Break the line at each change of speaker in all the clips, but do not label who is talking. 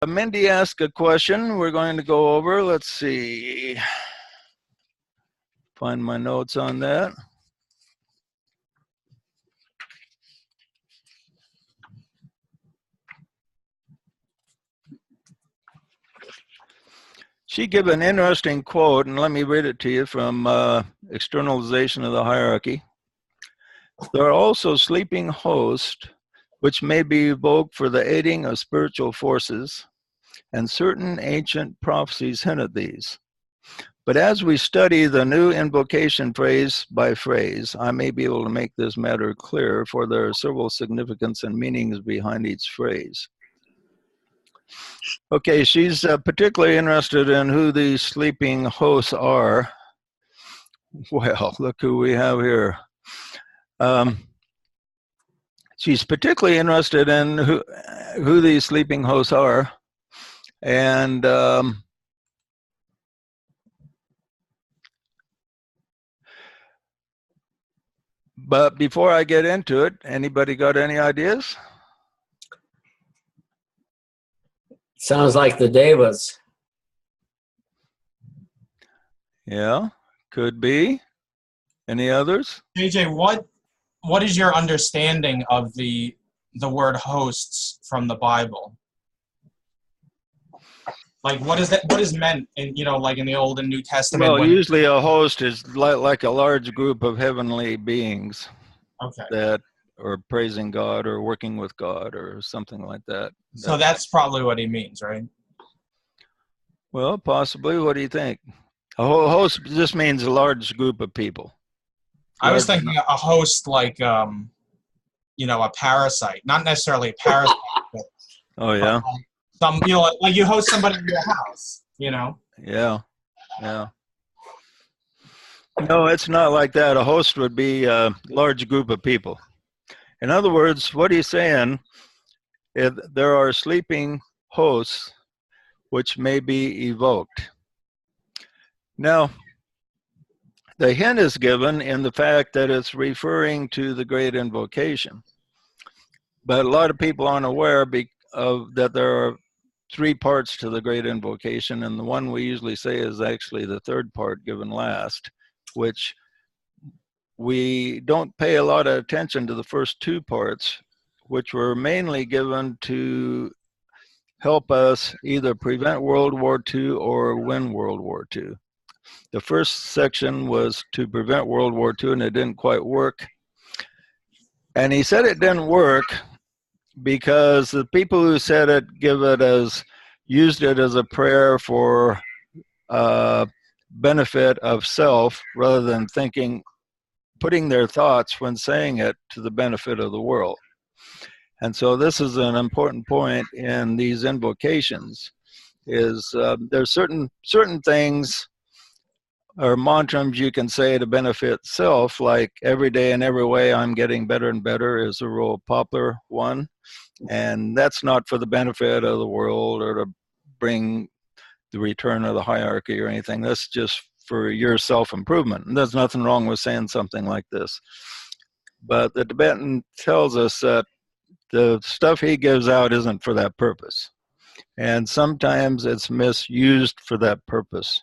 Mindy asked a question we're going to go over. Let's see. Find my notes on that. She gave an interesting quote, and let me read it to you from Externalization of the Hierarchy. There are also sleeping hosts, which may be evoked for the aiding of spiritual forces, and certain ancient prophecies hint at these. But as we study the new invocation phrase by phrase, I may be able to make this matter clear, for there are several significance and meanings behind each phrase. Okay, she's particularly interested in who these sleeping hosts are. Well, look who we have here. She's particularly interested in who these sleeping hosts are. And but before I get into it, anybody got any ideas?
Sounds like the Devas.
Yeah, could be. Any others?
JJ, what is your understanding of the word hosts from the Bible? Like, what is that? What is meant in, like in the Old and New Testament?
Well, usually a host is like a large group of heavenly beings.
Okay.
That are praising God or working with God or something like that.
So that's probably what he means, right?
Well, possibly. What do you think? A host just means a large group of people.
I was thinking a host like, a parasite. Not necessarily a parasite. But,
oh, yeah?
Some, like you host somebody in your house,
Yeah, yeah. No, it's not like that. A host would be a large group of people. In other words, what he's saying is there are sleeping hosts which may be evoked. Now, the hint is given in the fact that it's referring to the great invocation. But a lot of people aren't aware of that there are 3 parts to the great invocation, and the one we usually say is actually the 3rd part given last, which we don't pay a lot of attention to the first 2 parts, which were mainly given to help us either prevent World War II or win World War II. The first section was to prevent World War II, and it didn't quite work. And he said it didn't work because the people who said it used it as a prayer for benefit of self rather than putting their thoughts when saying it to the benefit of the world. And so this is an important point in these invocations, is there's certain things or mantras you can say to benefit self, like every day in every way I'm getting better and better is a real popular one. And that's not for the benefit of the world or to bring the return of the hierarchy or anything. That's just for your self-improvement. And there's nothing wrong with saying something like this. But the Tibetan tells us that the stuff he gives out isn't for that purpose. And sometimes it's misused for that purpose.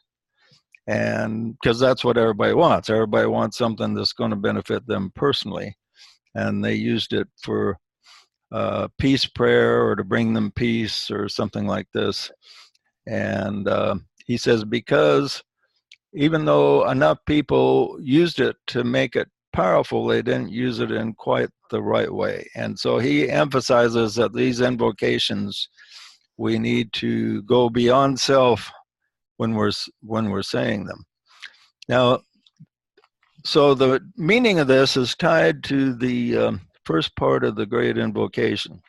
And because that's what everybody wants. Everybody wants something that's going to benefit them personally. And they used it for peace prayer or to bring them peace or something like this. And he says, because even though enough people used it to make it powerful, they didn't use it in quite the right way. And so he emphasizes that these invocations, we need to go beyond self when we're saying them. Now, so the meaning of this is tied to the first part of the great invocation.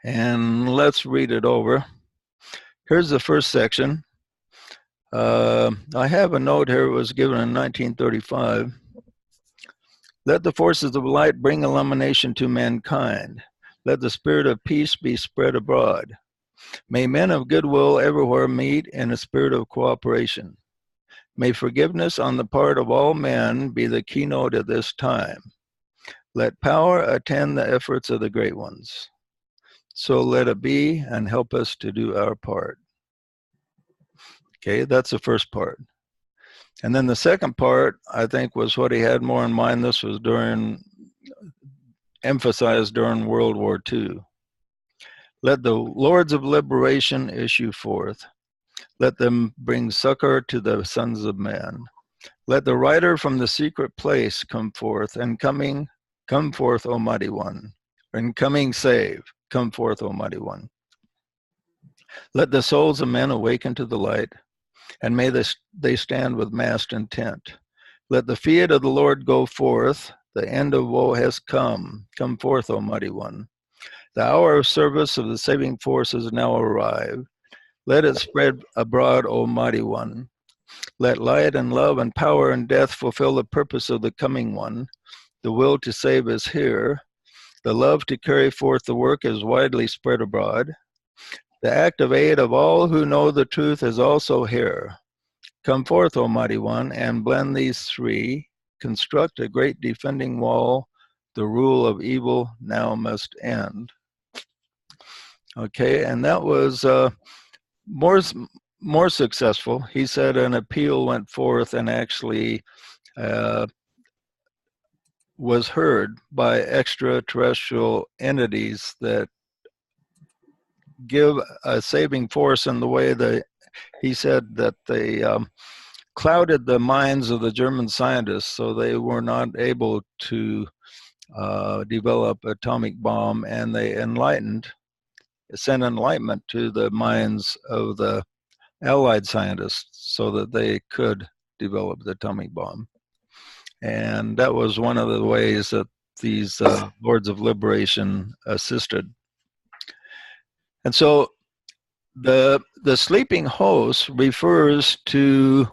And let's read it over. Here's the first section. I have a note here. It was given in 1935. Let the forces of light bring illumination to mankind. Let the spirit of peace be spread abroad. May men of goodwill everywhere meet in a spirit of cooperation. May forgiveness on the part of all men be the keynote at this time. Let power attend the efforts of the great ones. so let it be, and help us to do our part. Okay, that's the first part. And then the second part, I think, was what he had more in mind. This was emphasized during World War II. Let the lords of liberation issue forth. Let them bring succor to the sons of man. Let the rider from the secret place come forth, and come forth, O mighty one. And coming save, come forth, O mighty one. Let the souls of men awaken to the light, and may they stand with massed intent. Let the fiat of the Lord go forth. The end of woe has come. Come forth, O mighty one. The hour of service of the saving force is now arrived. Let it spread abroad, O mighty one. Let light and love and power and death fulfill the purpose of the coming one. The will to save is here. The love to carry forth the work is widely spread abroad. The active aid of all who know the truth is also here. Come forth, O mighty one, and blend these three. Construct a great defending wall. The rule of evil now must end. Okay, and that was more successful. He said an appeal went forth and actually was heard by extraterrestrial entities that give a saving force in the way that he said that they clouded the minds of the German scientists, so they were not able to develop atomic bomb, and they sent enlightenment to the minds of the Allied scientists so that they could develop the atomic bomb. And that was one of the ways that these Lords of Liberation assisted. And so the sleeping host refers to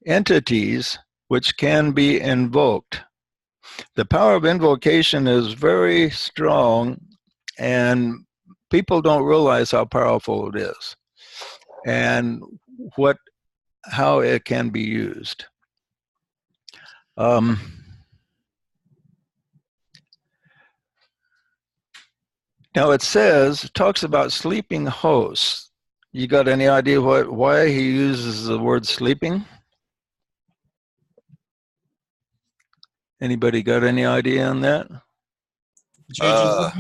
entities which can be invoked. The power of invocation is very strong, and people don't realize how powerful it is and how it can be used. Now it talks about sleeping hosts. You got any idea why he uses the word sleeping? Anybody got any idea on that?
Not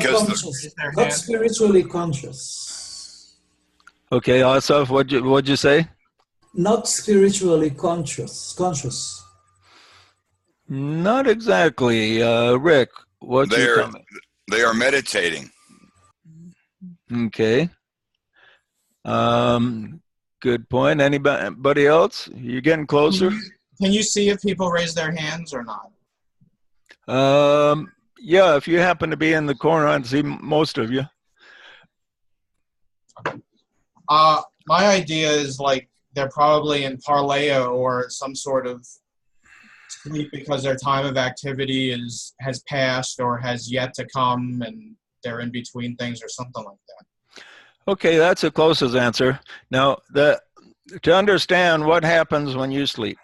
conscious, not spiritually conscious.
Okay, Asaf, what'd you say?
Not spiritually conscious.
Not exactly. Rick, what's your comment?
They are meditating.
Okay. Good point. Anybody else? You're getting closer.
Can you see if people raise their hands or not?
Yeah, if you happen to be in the corner, I'd see most of you.
My idea is like they're probably in parlea or some sort of sleep because their time of activity has passed or has yet to come, and they're in between things or something like that.
Okay, that's the closest answer. Now, to understand what happens when you sleep.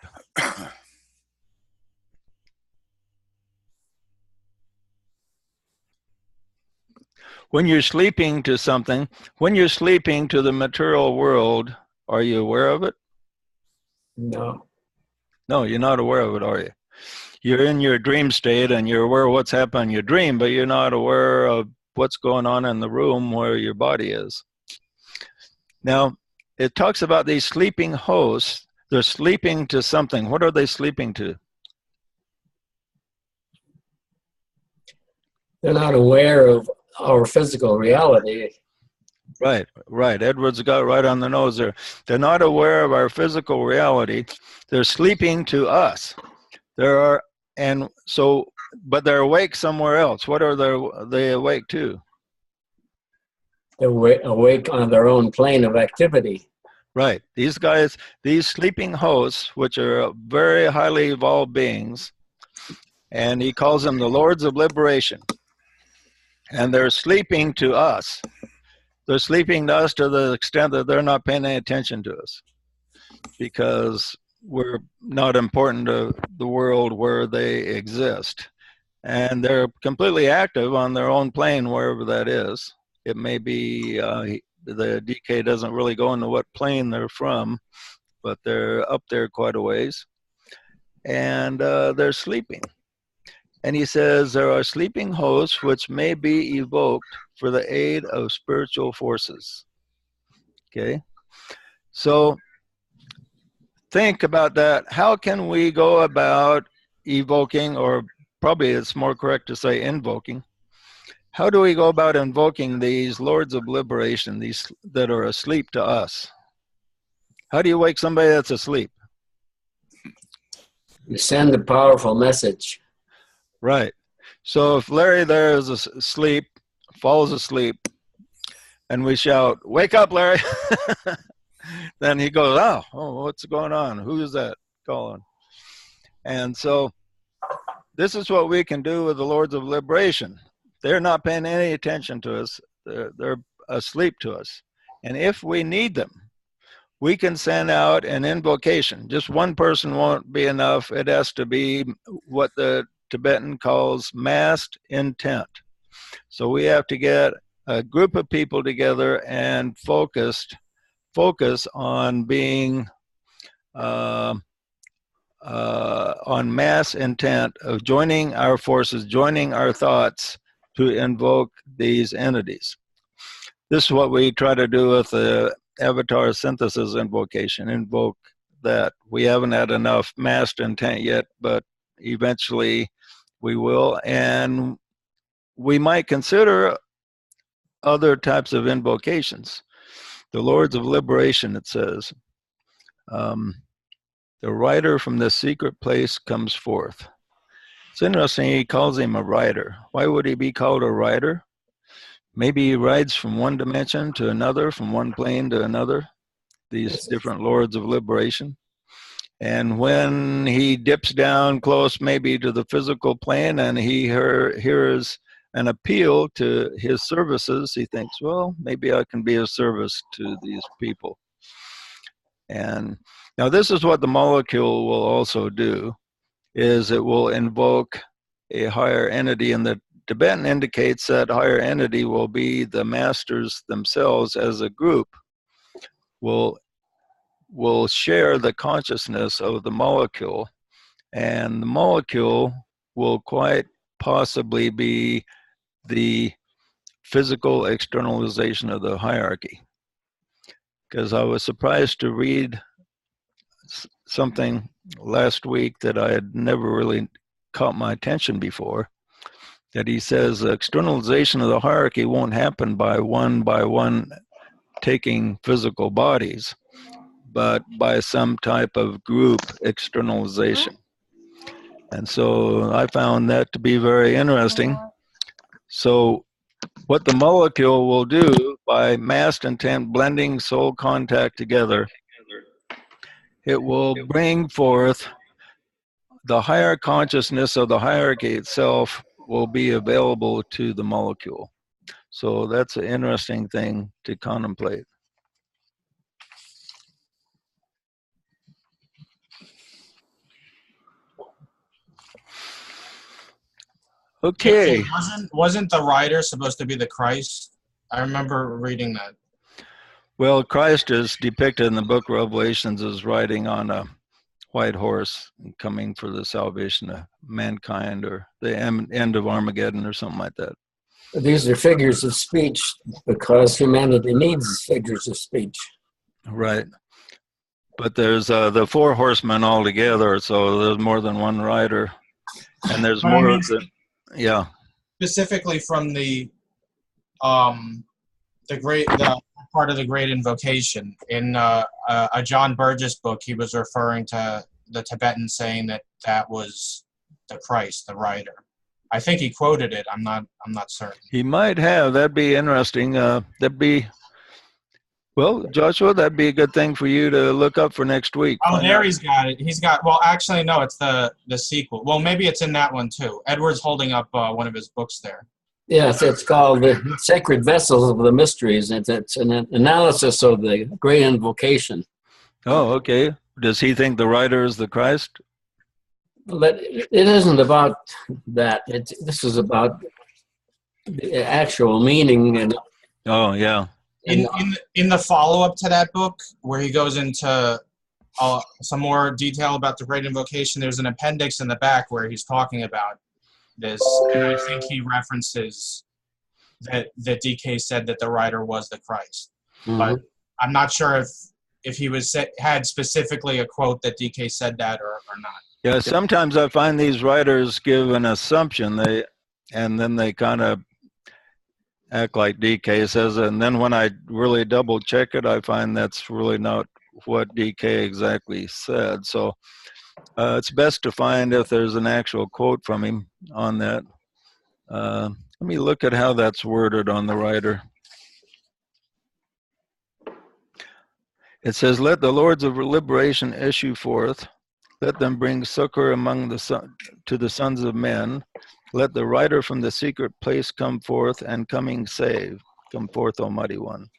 When you're sleeping to something, when you're sleeping to the material world, are you aware of it?
No.
No, you're not aware of it, are you? You're in your dream state and you're aware of what's happening in your dream, but you're not aware of what's going on in the room where your body is. Now, it talks about these sleeping hosts. They're sleeping to something. What are they sleeping to?
They're not aware of our physical reality.
Right. Edward's got right on the nose there. They're not aware of our physical reality. They're sleeping to us. But they're awake somewhere else. What are they awake to?
They're awake on their own plane of activity.
Right. These guys, these sleeping hosts, which are very highly evolved beings, and he calls them the Lords of Liberation. And they're sleeping to us. They're sleeping to us to the extent that they're not paying any attention to us because we're not important to the world where they exist. and they're completely active on their own plane, wherever that is. It may be the DK doesn't really go into what plane they're from, but they're up there quite a ways, and they're sleeping. And he says there are sleeping hosts which may be evoked for the aid of spiritual forces. Okay, so think about that. How can we go about evoking, or probably it's more correct to say invoking? How do we go about invoking these lords of liberation, these that are asleep to us? How do you wake somebody that's asleep?
You send a powerful message.
Right. So if Larry there is asleep, falls asleep, and we shout, "Wake up, Larry!" then he goes, oh, what's going on? Who is that calling? And so this is what we can do with the Lords of Liberation. They're not paying any attention to us. They're asleep to us. And if we need them, we can send out an invocation. Just one person won't be enough. It has to be what the Tibetan calls massed intent. So we have to get a group of people together and focus on being on mass intent of joining our forces, joining our thoughts to invoke these entities. This is what we try to do with the avatar synthesis invocation, invoke that. We haven't had enough massed intent yet, but eventually we will. And we might consider other types of invocations. The Lords of Liberation, it says, the rider from the secret place comes forth. It's interesting, he calls him a rider. Why would he be called a rider? Maybe he rides from one dimension to another, from one plane to another, these different Lords of Liberation. And when he dips down close maybe to the physical plane and he hears an appeal to his services, he thinks, well, maybe I can be of service to these people. And now this is what the molecule will also do, is it will invoke a higher entity, and the Tibetan indicates that higher entity will be the masters themselves as a group, will share the consciousness of the molecule, and the molecule will quite possibly be the physical externalization of the hierarchy. Because I was surprised to read something last week that I had never really caught my attention before, that he says externalization of the hierarchy won't happen by one taking physical bodies, but by some type of group externalization. And so I found that to be very interesting. So what the molecule will do by massed intent blending soul contact together, it will bring forth the higher consciousness of the hierarchy itself will be available to the molecule. So that's an interesting thing to contemplate. Okay.
Wasn't the rider supposed to be the Christ? I remember reading that.
Well, Christ is depicted in the book of Revelations as riding on a white horse and coming for the salvation of mankind, or the end of Armageddon or something like that.
These are figures of speech because humanity needs figures of speech.
Right. But there's the four horsemen all together, so there's more than one rider. And there's more of the, yeah.
Specifically from the part of the Great Invocation. In a John Burgess book, he was referring to the Tibetan saying that was the Christ, the rider. I think he quoted it. I'm not certain.
He might have. That'd be interesting. Well, Joshua, that'd be a good thing for you to look up for next week.
Oh, there he's got it. Well, actually, no, it's the sequel. Well, maybe it's in that one too. Edward's holding up one of his books there.
Yes, it's called The Sacred Vessels of the Mysteries. It's an analysis of the Great Invocation.
Oh, okay. Does he think the rider is the Christ?
But it isn't about that. This is about the actual meaning and
Oh, yeah.
In the follow-up to that book, where he goes into some more detail about the Great Invocation, there's an appendix in the back where he's talking about this, and I think he references that DK said that the writer was the Christ. But I'm not sure if he had specifically a quote that DK said that or not.
Yeah, sometimes I find these writers give an assumption, and then they kind of act like DK says it, and then when I really double check it, I find that's really not what DK exactly said. So it's best to find if there's an actual quote from him on that. Let me look at how that's worded on the writer. It says, "Let the lords of liberation issue forth. Let them bring succor to the sons of men. Let the rider from the secret place come forth, and coming save. Come forth, Almighty One."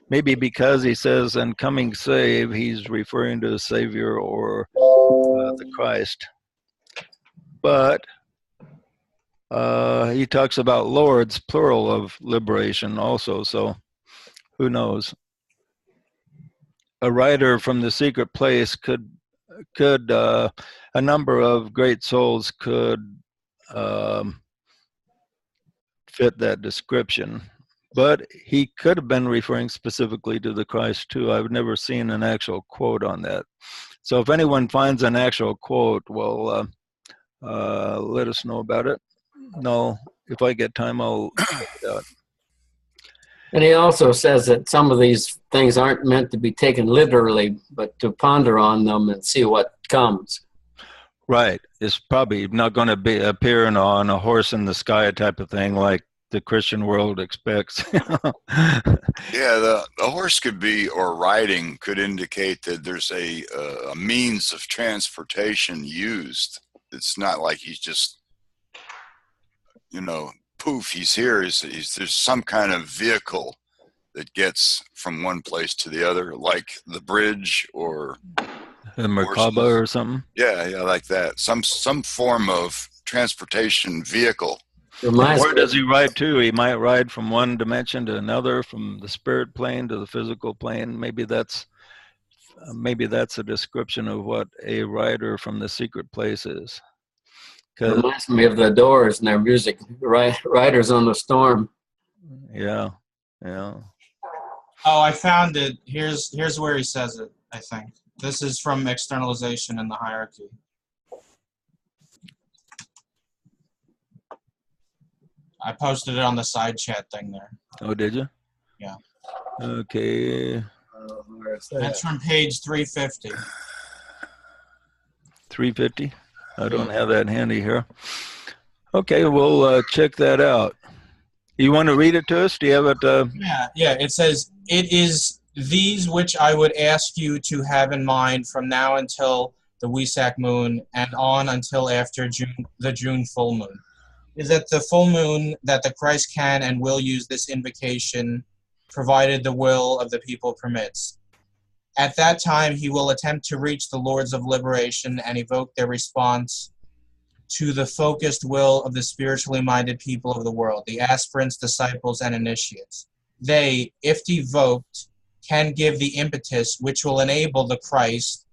Maybe because he says, "and coming save," he's referring to the Savior or the Christ. But he talks about lords, plural of liberation also, so who knows? A rider from the secret place could a number of great souls could fit that description, but he could have been referring specifically to the Christ too. I've never seen an actual quote on that. So if anyone finds an actual quote, well, let us know about it. No, if I get time, I'll check it out.
And he also says that some of these things aren't meant to be taken literally, but to ponder on them and see what comes.
Right. It's probably not going to be appearing on a horse in the sky type of thing like the Christian world expects.
Yeah, the horse could be, or riding could indicate that there's a means of transportation used. It's not like he's just, poof, he's here. There's some kind of vehicle that gets from one place to the other, like the bridge or
the Merkaba or something.
Yeah, like that. Some form of transportation vehicle.
Where does he ride to? He might ride from one dimension to another, from the spirit plane to the physical plane. Maybe that's a description of what a rider from the secret place is.
It reminds me of the Doors and their music, Riders on the Storm.
Yeah.
Oh, I found it. Here's where he says it, I think. This is from Externalization in the Hierarchy. I posted it on the side chat thing there.
Oh, did you?
Yeah.
Okay.
That's from page 350.
350? I don't have that handy here. Okay, we'll check that out. You want to read it to us? Do you have it?
Yeah. It says, "It is these which I would ask you to have in mind from now until the Wesak moon and on until after the June full moon. Is that the full moon that the Christ can and will use this invocation, provided the will of the people permits. At that time, he will attempt to reach the Lords of Liberation and evoke their response to the focused will of the spiritually minded people of the world, the aspirants, disciples, and initiates. They, if evoked, can give the impetus which will enable the Christ,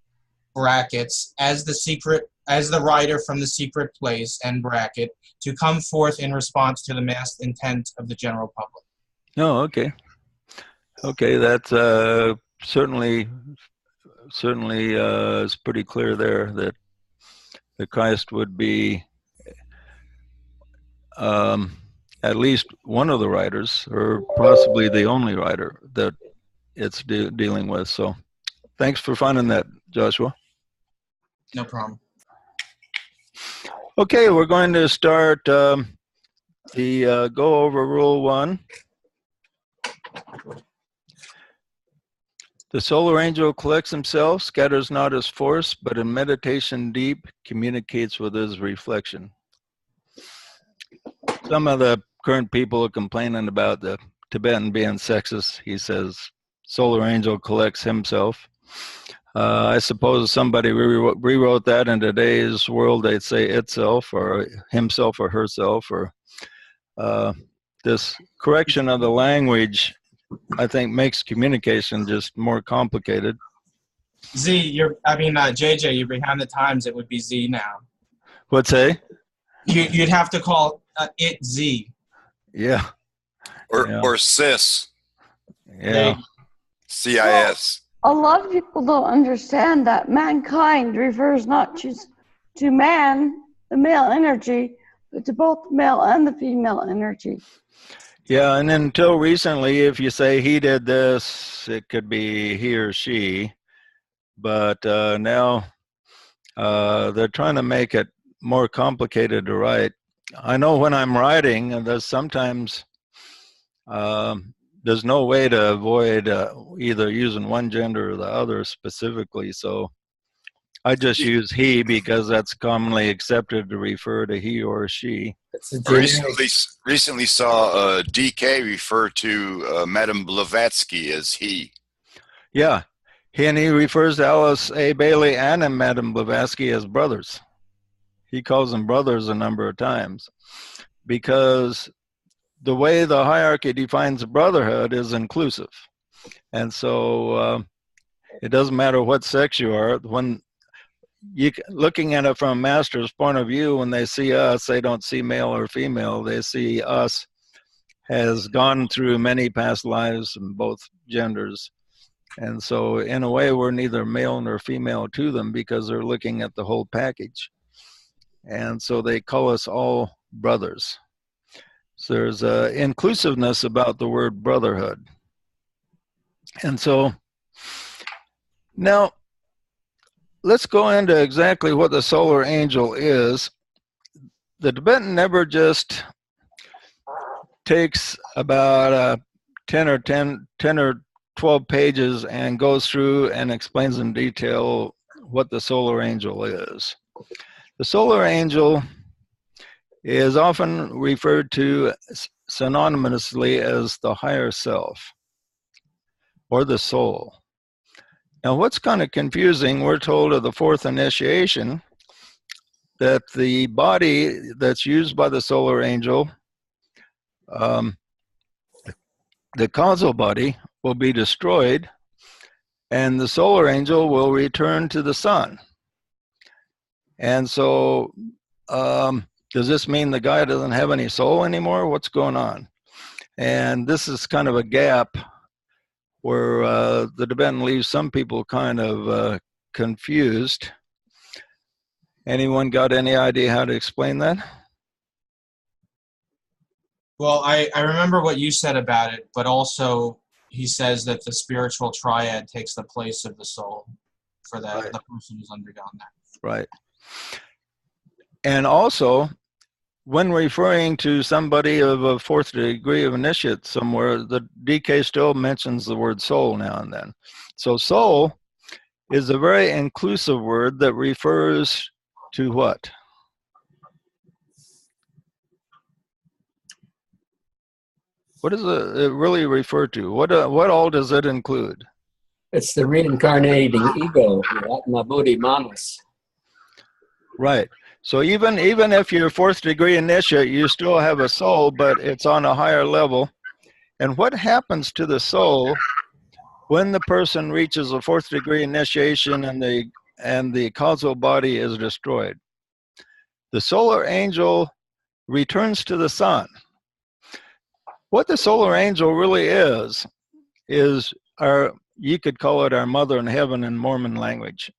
brackets, as the rider from the secret place, end bracket, to come forth in response to the massed intent of the general public."
Oh, okay. Okay, that's certainly is pretty clear there that the Christ would be at least one of the writers, or possibly the only writer that it's dealing with. So thanks for finding that, Joshua.
No problem.
Okay, we're going to start the go over Rule 1. The solar angel collects himself, scatters not his force, but in meditation deep communicates with his reflection. Some of the current people are complaining about the Tibetan being sexist. He says solar angel collects himself. I suppose somebody rewrote that in today's world. They'd say itself or himself or herself, or this correction of the language, I think, makes communication just more complicated.
JJ, you're behind the times. It would be Z now.
What's say?
You'd have to call it Z.
Yeah.
Or cis.
Yeah.
CIS.
A lot of people don't understand that mankind refers not just to man, the male energy, but to both the male and the female energy.
Yeah, and until recently, if you say he did this, it could be he or she. But now they're trying to make it more complicated to write. I know when I'm writing, there's sometimes there's no way to avoid either using one gender or the other specifically. So I just use he because that's commonly accepted to refer to he or she.
Recently saw DK refer to Madame Blavatsky as he.
Yeah, he refers to Alice A. Bailey and Madame Blavatsky as brothers. He calls them brothers a number of times because the way the hierarchy defines brotherhood is inclusive. And so it doesn't matter what sex you are. When looking at it from a master's point of view, when they see us, they don't see male or female. They see us has gone through many past lives in both genders. And so in a way, we're neither male nor female to them because they're looking at the whole package. And so they call us all brothers. So there's inclusiveness about the word brotherhood. And so now let's go into exactly what the solar angel is. The Tibetan never just takes about 10 or 12 pages and goes through and explains in detail what the solar angel is. The solar angel is often referred to synonymously as the higher self or the soul. Now, what's kind of confusing, we're told of the fourth initiation that the body that's used by the solar angel, the causal body, will be destroyed and the solar angel will return to the sun. And so, does this mean the guy doesn't have any soul anymore? What's going on? And this is kind of a gap where the Tibetan leaves some people kind of confused. Anyone got any idea how to explain that?
Well, I remember what you said about it, but also he says that the spiritual triad takes the place of the soul for the person who's undergone that.
Right. And also, when referring to somebody of a fourth degree of initiate somewhere, the DK still mentions the word soul now and then. So soul is a very inclusive word that refers to what? What does it really refer to? What all does it include?
It's the reincarnating ego, the Atma Buddhi Manas.
Right. So even if you're fourth degree initiate, you still have a soul, but it's on a higher level. And what happens to the soul when the person reaches a fourth degree initiation and the causal body is destroyed? The solar angel returns to the sun. What the solar angel really is you could call it our mother in heaven in Mormon language.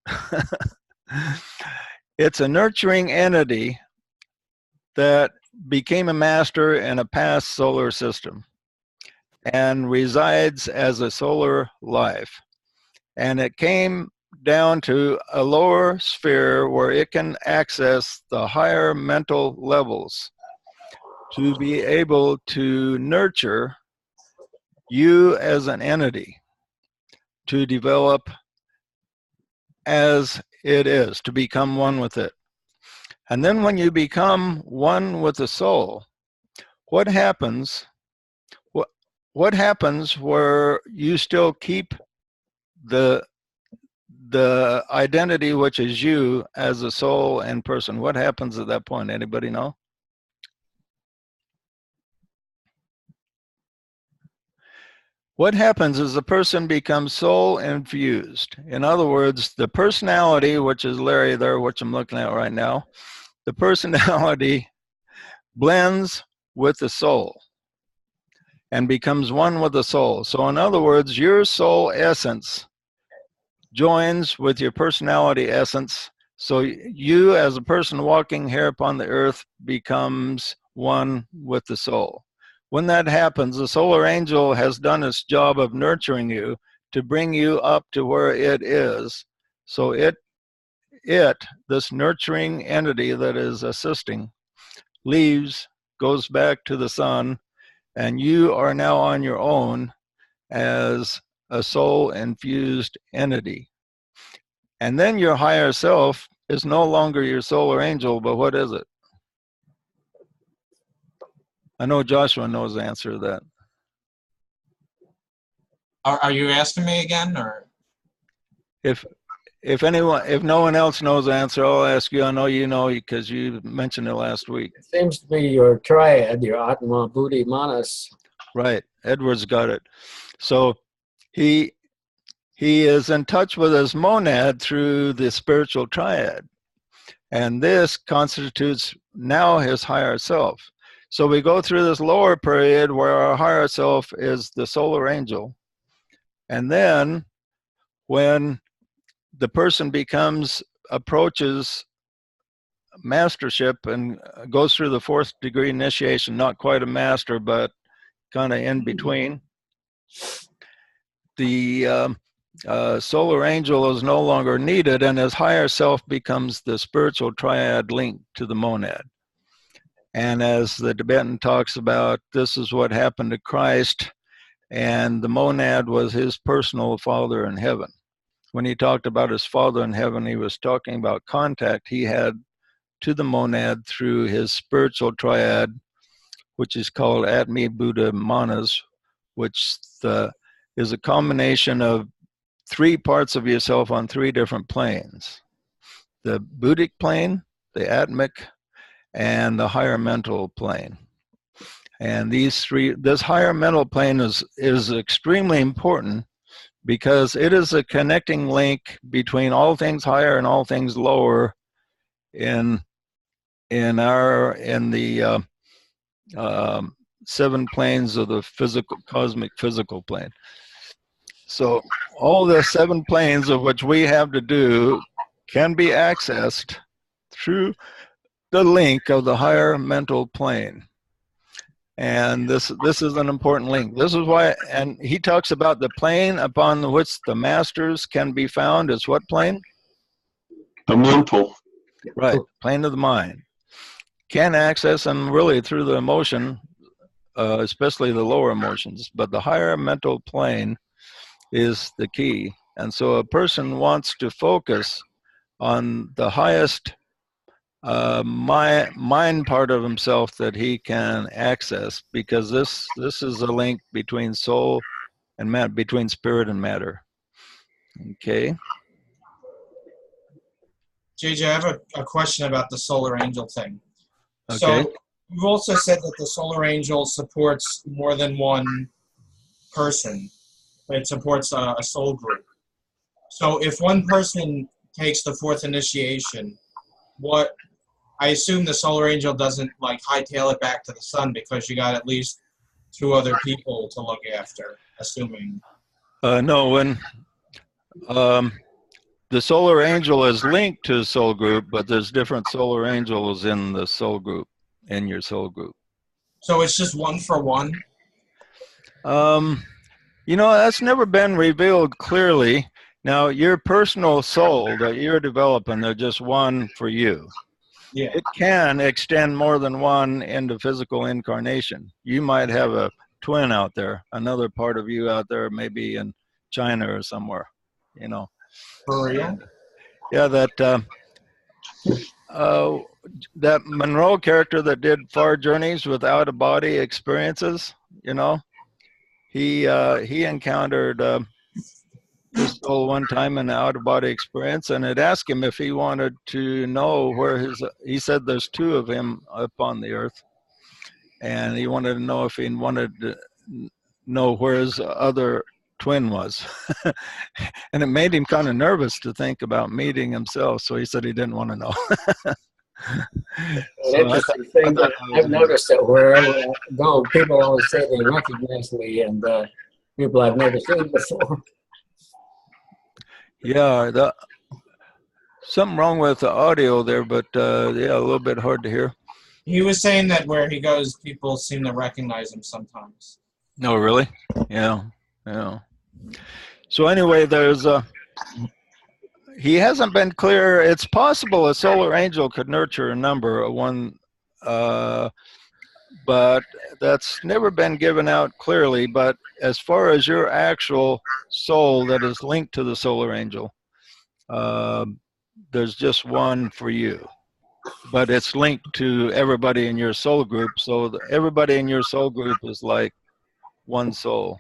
It's a nurturing entity that became a master in a past solar system and resides as a solar life. And it came down to a lower sphere where it can access the higher mental levels to be able to nurture you as an entity, to develop as it is, to become one with it. And then when you become one with the soul, what happens? What happens where you still keep the the identity, which is you as a soul and person. What happens at that point? Anybody know? What happens is the person becomes soul infused. In other words, the personality, which is Larry there, which I'm looking at right now, the personality blends with the soul and becomes one with the soul. So in other words, your soul essence joins with your personality essence. So you as a person walking here upon the earth becomes one with the soul. When that happens, the solar angel has done its job of nurturing you to bring you up to where it is. So this nurturing entity that is assisting, leaves, goes back to the sun, and you are now on your own as a soul-infused entity. And then your higher self is no longer your solar angel, but what is it? I know Joshua knows the answer to that.
Are you asking me again, or?
If no one else knows the answer, I'll ask you. I know you know because you mentioned it last week.
It seems to be your triad, your Atma, Buddhi, Manas.
Right. Edward's got it. So he is in touch with his monad through the spiritual triad. And this constitutes now his higher self. So we go through this lower period where our higher self is the solar angel. And then when the person approaches mastership and goes through the 4th degree initiation, not quite a master, but kind of in between, the solar angel is no longer needed, and his higher self becomes the spiritual triad linked to the monad. And as the Tibetan talks about, this is what happened to Christ, and the monad was his personal father in heaven. When he talked about his father in heaven, he was talking about contact he had to the monad through his spiritual triad, which is called Atmi, Buddha, Manas, which is a combination of 3 parts of yourself on 3 different planes: the Buddhic plane, the Atmic, and the higher mental plane. And this higher mental plane is extremely important because it is a connecting link between all things higher and all things lower in the 7 planes of the cosmic physical plane. So all the 7 planes of which we have to do can be accessed through the link of the higher mental plane. And this is an important link. This is why, and he talks about the plane upon which the masters can be found. Is what plane?
The mental.
Right, plane of the mind. Can access them really through the emotion, especially the lower emotions, but the higher mental plane is the key. And so a person wants to focus on the highest mind part of himself that he can access, because this is a link between soul and matter, between spirit and matter. Okay.
JJ, I have a question about the solar angel thing.
Okay.
So you've also said that the solar angel supports more than one person. It supports a soul group. So if one person takes the 4th initiation, I assume the solar angel doesn't like hightail it back to the sun because you got at least 2 other people to look after, assuming.
No, when the solar angel is linked to the soul group, but there's different solar angels in the soul group, in your soul group.
So it's just 1 for 1?
You know, that's never been revealed clearly. Now, your personal soul that you're developing, they're just one for you.
Yeah.
It can extend more than one into physical incarnation. You might have a twin out there, another part of you out there, maybe in China or somewhere, you know.
For real?
Yeah, that Monroe character that did Far Journeys without a body experiences, you know, he encountered his soul one time in an out-of-body experience, and it asked him if he wanted to know where his, he said there's two of him up on the earth, and he wanted to know if he wanted to know where his other twin was. And it made him kind of nervous to think about meeting himself, so he said he didn't want to know.
An interesting thing that I've noticed that wherever I go, people always say they recognize me, and people I've never seen before.
Yeah, something wrong with the audio there, but yeah, a little bit hard to hear.
He was saying that where he goes, people seem to recognize him sometimes.
No, really? Yeah, yeah. So anyway, there's he hasn't been clear. It's possible a solar angel could nurture a number of one, but that's never been given out clearly. But as far as your actual soul that is linked to the solar angel, there's just one for you, but it's linked to everybody in your soul group. So everybody in your soul group is like one soul.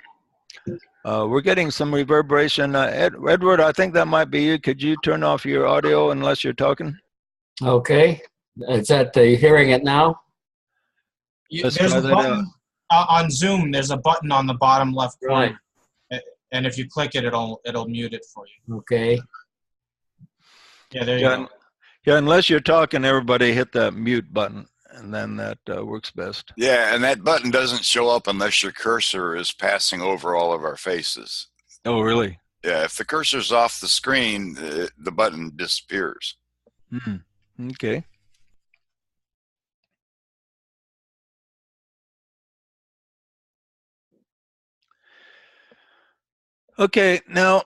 We're getting some reverberation. Edward, I think that might be you. Could you turn off your audio unless you're talking?
Okay. Is that hearing it now?
Let's
There's
try
a
that
button on Zoom. There's a button on the bottom left
Right.
corner, and if you click it, it'll mute it for you.
Okay.
Yeah, there you
Yeah,
go.
yeah, unless you're talking, everybody hit that mute button, and then that works best.
Yeah, and that button doesn't show up unless your cursor is passing over all of our faces.
Oh, really?
Yeah, if the cursor's off the screen, the button disappears.
Okay. Okay, now,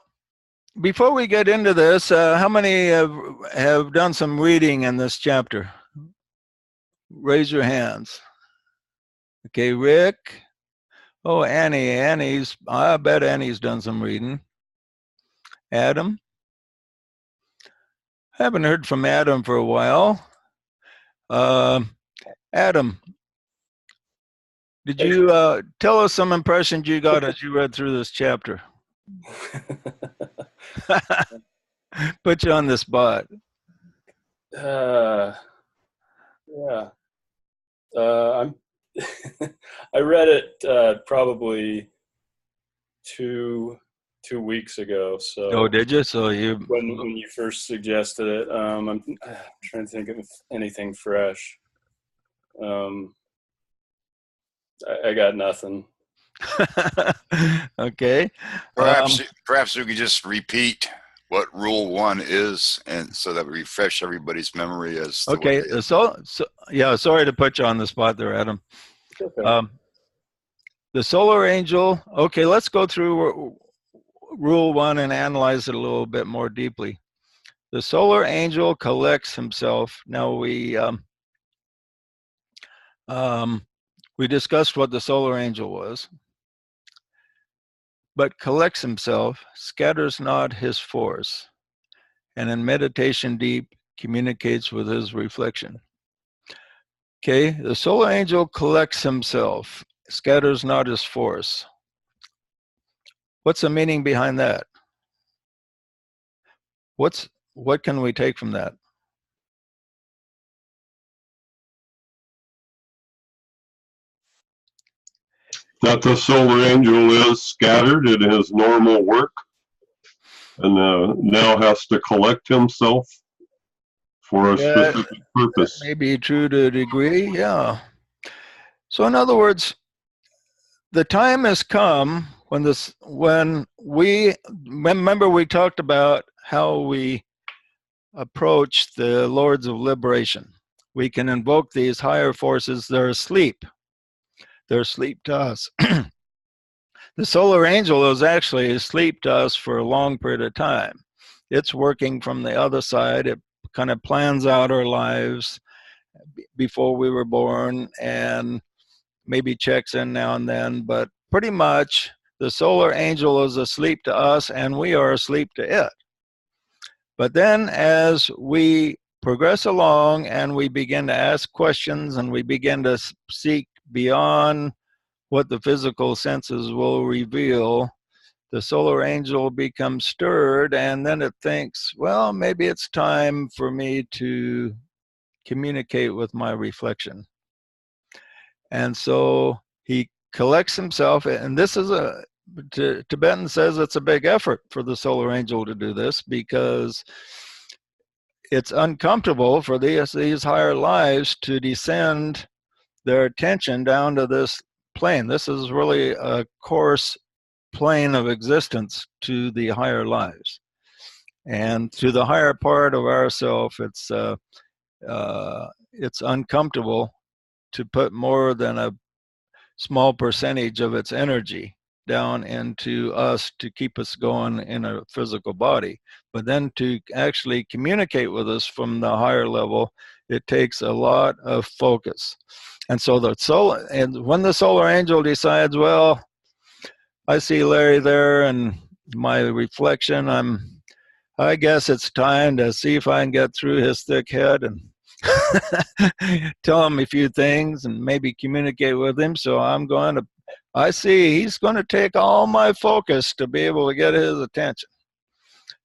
before we get into this, how many have done some reading in this chapter? Raise your hands. Okay, Rick. Oh, Annie. I bet Annie's done some reading. Adam. Haven't heard from Adam for a while. Adam, did you tell us some impressions you got as you read through this chapter? Put you on the spot.
Yeah. I'm. I read it probably two weeks ago. So.
Oh, did you? So you.
When you first suggested it, I'm trying to think of anything fresh. I got nothing.
Okay.
Perhaps we could just repeat what Rule 1 is, and so that we refresh everybody's memory as to
Okay.
what it is.
So yeah. Sorry to put you on the spot there, Adam.
Okay.
The solar angel. Okay, let's go through Rule 1 and analyze it a little bit more deeply. The solar angel collects himself. Now we discussed what the solar angel was. But collects himself, scatters not his force, and in meditation deep communicates with his reflection. Okay, the solar angel collects himself, scatters not his force. What's the meaning behind that? What can we take from that?
That the solar angel is scattered in his normal work and now has to collect himself for a specific purpose.
That may be true to a degree, yeah. So in other words, the time has come when we remember we talked about how we approach the Lords of Liberation. We can invoke these higher forces. They're asleep. They're asleep to us. The solar angel is actually asleep to us for a long period of time. It's working from the other side. It kind of plans out our lives before we were born and maybe checks in now and then, but pretty much the solar angel is asleep to us and we are asleep to it. But then as we progress along and we begin to ask questions and we begin to seek beyond what the physical senses will reveal, the solar angel becomes stirred, and then it thinks, well, maybe it's time for me to communicate with my reflection. And so he collects himself, and this is Tibetan says it's a big effort for the solar angel to do this, because it's uncomfortable for these higher lives to descend their attention down to this plane. This is really a coarse plane of existence to the higher lives. And to the higher part of ourself, it's uncomfortable to put more than a small percentage of its energy down into us to keep us going in a physical body. But then to actually communicate with us from the higher level, it takes a lot of focus. And so when the solar angel decides, well, I see Larry there and my reflection, I guess it's time to see if I can get through his thick head and tell him a few things and maybe communicate with him. So I see he's going to take all my focus to be able to get his attention.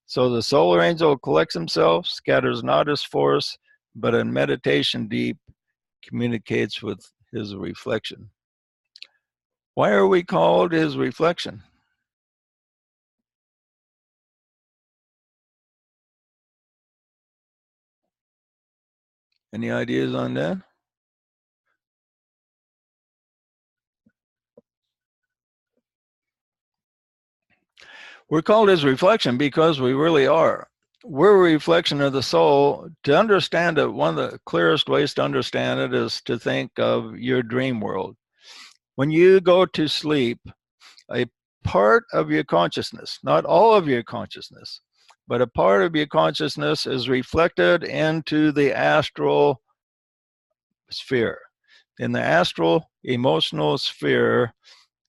So the solar angel collects himself, scatters not his force, but in meditation deep communicates with his reflection. Why are we called his reflection? Any ideas on that? We're called his reflection because we really are. We're a reflection of the soul. To understand it, one of the clearest ways to understand it is to think of your dream world. When you go to sleep, a part of your consciousness, not all of your consciousness, but a part of your consciousness is reflected into the astral sphere. In the astral emotional sphere,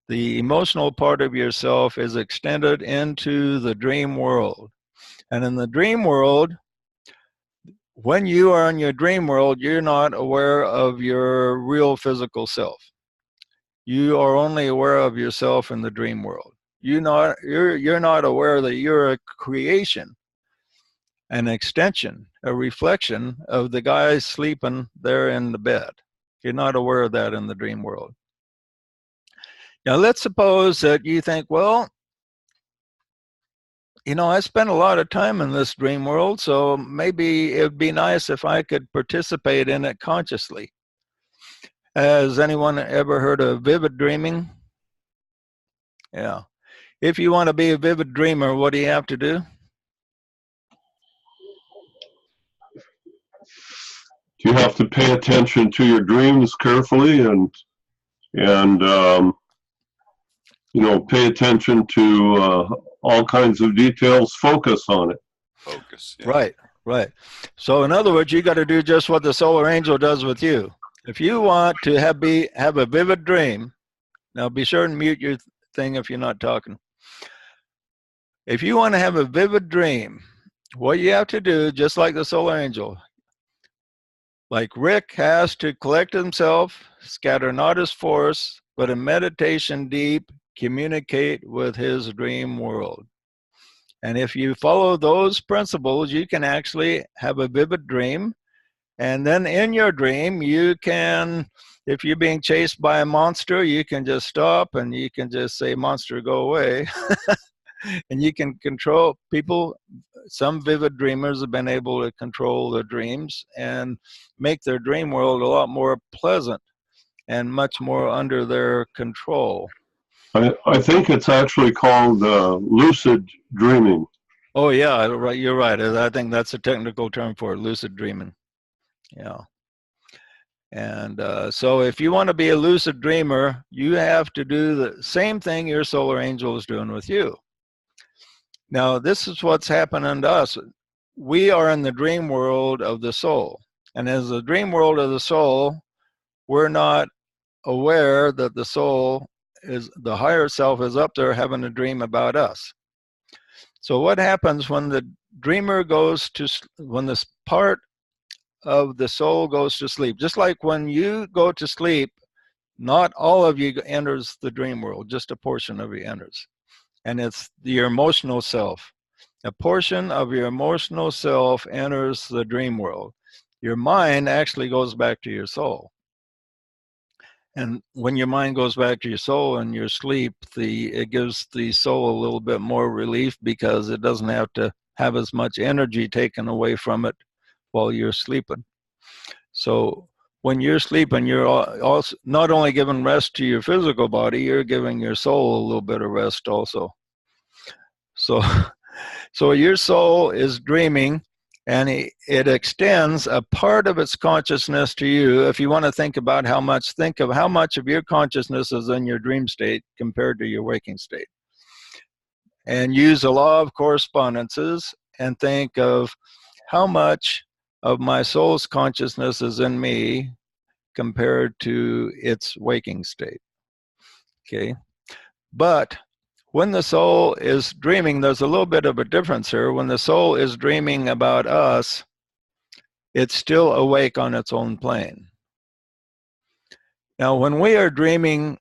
the emotional part of yourself is extended into the dream world. And in the dream world, when you are in your dream world, you're not aware of your real physical self. You are only aware of yourself in the dream world. You're not aware that you're a creation, an extension, a reflection of the guy sleeping there in the bed. You're not aware of that in the dream world. Now, let's suppose that you think, well, I spent a lot of time in this dream world, so maybe it would be nice if I could participate in it consciously. Has anyone ever heard of vivid dreaming? Yeah. If you want to be a vivid dreamer, what do you have to do?
You have to pay attention to your dreams carefully and pay attention to all kinds of details, focus on it.
Focus. Yeah.
Right. So in other words, you got to do just what the solar angel does with you. If you want to have a vivid dream, now be sure and mute your thing if you're not talking. If you want to have a vivid dream, what you have to do, just like the solar angel, like Rick has to collect himself, scatter not his force, but in meditation deep, communicate with his dream world. And if you follow those principles, you can actually have a vivid dream. And then in your dream, you can, if you're being chased by a monster, you can just stop and you can just say, monster, go away. And you can control people. Some vivid dreamers have been able to control their dreams and make their dream world a lot more pleasant and much more under their control.
I think it's actually called lucid dreaming.
Oh, yeah, right. You're right. I think that's a technical term for it, lucid dreaming. Yeah. And so if you want to be a lucid dreamer, you have to do the same thing your solar angel is doing with you. Now, this is what's happening to us. We are in the dream world of the soul. And as the dream world of the soul, we're not aware that the soul the higher self is up there having a dream about us. So what happens when the dreamer when this part of the soul goes to sleep? Just like when you go to sleep, not all of you enters the dream world, just a portion of you enters. and it's your emotional self. A portion of your emotional self enters the dream world. Your mind actually goes back to your soul. And when your mind goes back to your soul in your sleep, it gives the soul a little bit more relief because it doesn't have to have as much energy taken away from it while you're sleeping. So when you're sleeping, you're also not only giving rest to your physical body, you're giving your soul a little bit of rest also. So your soul is dreaming, and it extends a part of its consciousness to you. If you want to think of how much of your consciousness is in your dream state compared to your waking state. And use the law of correspondences and think of how much of my soul's consciousness is in me compared to its waking state. Okay? But when the soul is dreaming, there's a little bit of a difference here. When the soul is dreaming about us, it's still awake on its own plane. Now, when we are dreaming,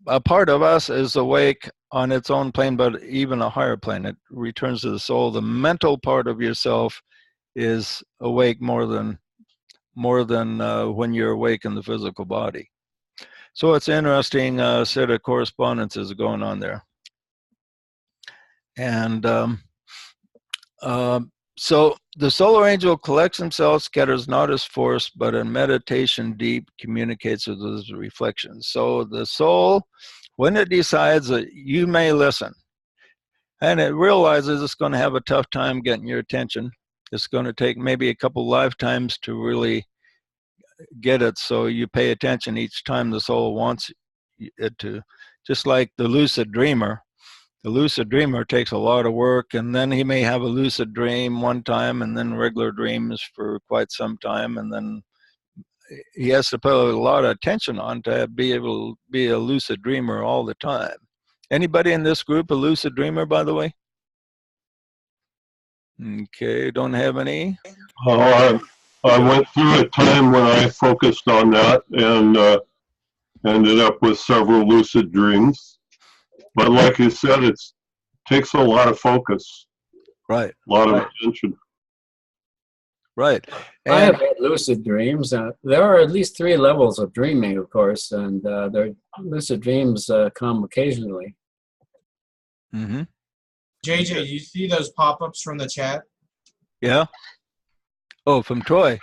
a part of us is awake on its own plane, but even a higher plane. It returns to the soul. The mental part of yourself is awake more than when you're awake in the physical body. So it's an interesting set of correspondences going on there. And so the solar angel collects himself, scatters not his force, but in meditation deep communicates with his reflections. So the soul, when it decides that you may listen, and it realizes it's going to have a tough time getting your attention, it's going to take maybe a couple lifetimes to really get it, so you pay attention each time the soul wants it to. Just like the lucid dreamer. The lucid dreamer takes a lot of work, and then he may have a lucid dream one time and then regular dreams for quite some time, and then he has to put a lot of attention on to be able to be a lucid dreamer all the time. Anybody in this group a lucid dreamer, by the way? Okay, don't have any?
I went through a time when I focused on that and ended up with several lucid dreams. But like you said, it takes a lot of focus.
Right.
A lot of attention.
Right.
I have had lucid dreams. There are at least 3 levels of dreaming, of course, and lucid dreams come occasionally.
Mm-hmm.
JJ, do you see those pop-ups from the chat?
Yeah. Oh, from Troy.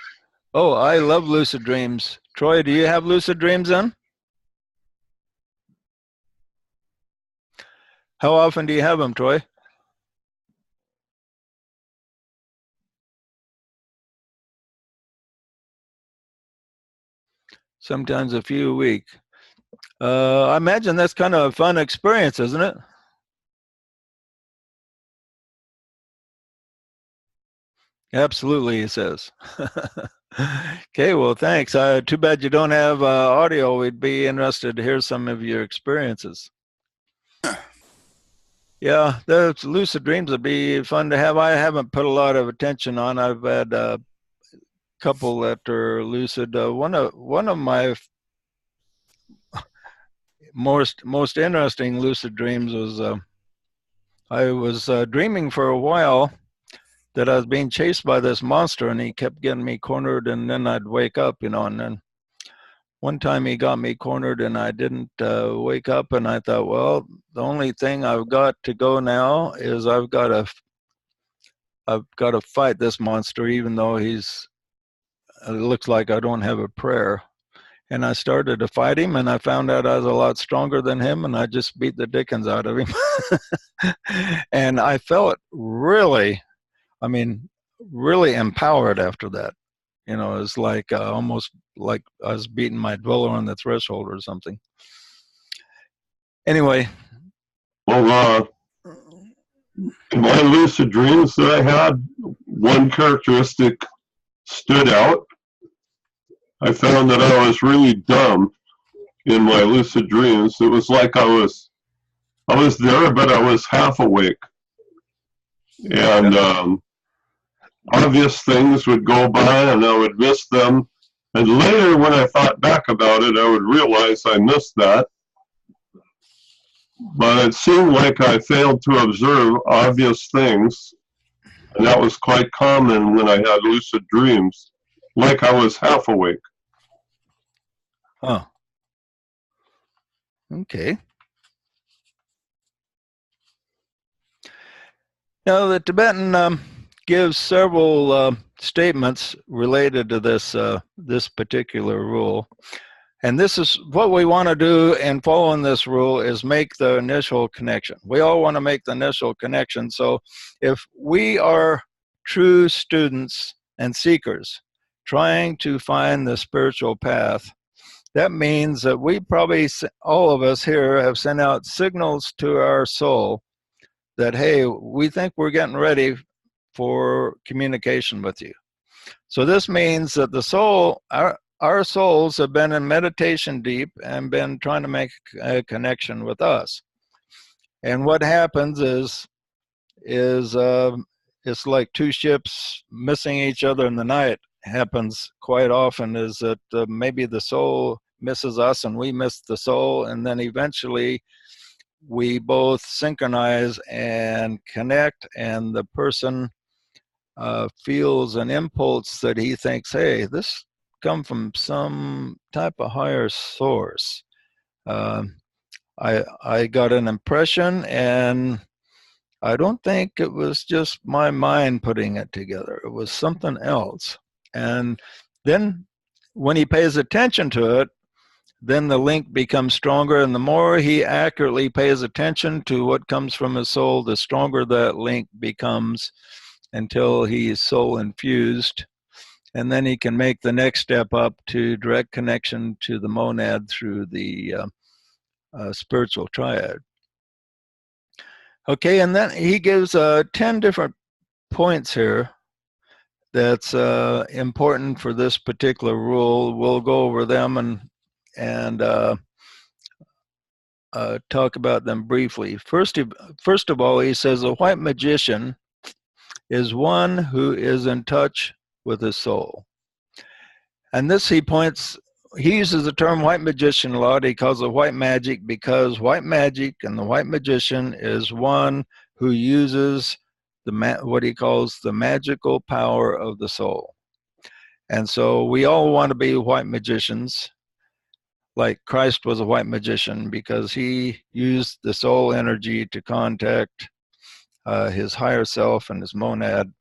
Oh, I love lucid dreams. Troy, do you have lucid dreams then? How often do you have them, Troy? Sometimes a few a week. I imagine that's kind of a fun experience, isn't it? Absolutely, he says. Okay, well, thanks. Too bad you don't have audio. We'd be interested to hear some of your experiences. Yeah, the lucid dreams would be fun to have. I haven't put a lot of attention on. I've had a couple that are lucid. One of my most interesting lucid dreams was I was dreaming for a while that I was being chased by this monster, and he kept getting me cornered, and then I'd wake up, and then one time he got me cornered and I didn't wake up, and I thought, well, the only thing I've got to go now is I've got to fight this monster, even though it looks like I don't have a prayer. And I started to fight him, and I found out I was a lot stronger than him, and I just beat the dickens out of him. And I felt really empowered after that. It's like almost like I was beating my dweller on the threshold or something. Anyway.
Well, in my lucid dreams that I had, one characteristic stood out. I found that I was really dumb in my lucid dreams. It was like I was there, but I was half awake. And obvious things would go by and I would miss them. And later, when I thought back about it, I would realize I missed that. but it seemed like I failed to observe obvious things, and that was quite common when I had lucid dreams, like I was half awake.
Huh. Okay. Now, the Tibetan gives several statements related to this particular rule. And this is what we want to do in following this rule is make the initial connection. We all want to make the initial connection. So if we are true students and seekers trying to find the spiritual path, that means that we probably, all of us here, have sent out signals to our soul that, hey, we think we're getting ready for communication with you. So this means that the soul, our souls have been in meditation deep and been trying to make a connection with us. And what happens is it's like two ships missing each other in the night. Happens quite often is that maybe the soul misses us and we miss the soul, and then eventually we both synchronize and connect, and the person feels an impulse that he thinks, hey, this come from some type of higher source. I got an impression, and I don't think it was just my mind putting it together. It was something else. And then when he pays attention to it, then the link becomes stronger, and the more he accurately pays attention to what comes from his soul, the stronger that link becomes until he is soul infused. And then he can make the next step up to direct connection to the monad through the spiritual triad. Okay, and then he gives 10 different points here that's important for this particular rule. We'll go over them and talk about them briefly. First of all, he says a white magician is one who is in touch with his soul. And this he uses the term white magician a lot. He calls it white magic because white magic and the white magician is one who uses what he calls the magical power of the soul. And so we all want to be white magicians, like Christ was a white magician because he used the soul energy to contact his higher self and his monad.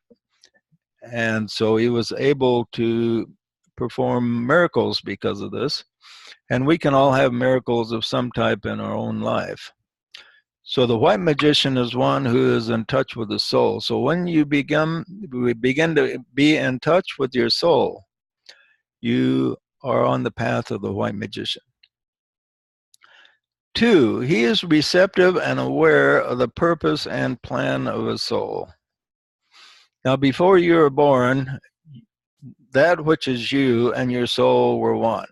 And so he was able to perform miracles because of this. And we can all have miracles of some type in our own life. So the white magician is one who is in touch with the soul. So when we begin to be in touch with your soul, you are on the path of the white magician. 2, he is receptive and aware of the purpose and plan of his soul. Now, before you were born, that which is you and your soul were one.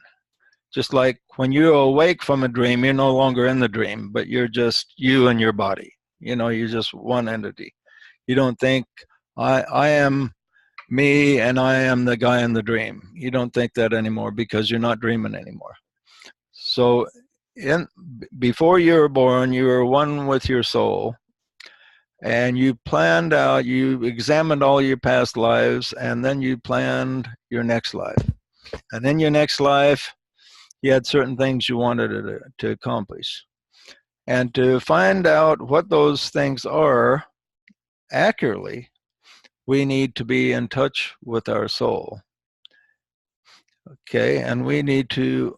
Just like when you're awake from a dream, you're no longer in the dream, but you're just you and your body. You know, you're just one entity. You don't think, I am me and I am the guy in the dream. You don't think that anymore because you're not dreaming anymore. So before you were born, you were one with your soul. And you planned out, you examined all your past lives, and then you planned your next life. And in your next life, you had certain things you wanted to accomplish. And to find out what those things are accurately, we need to be in touch with our soul. Okay, and we need to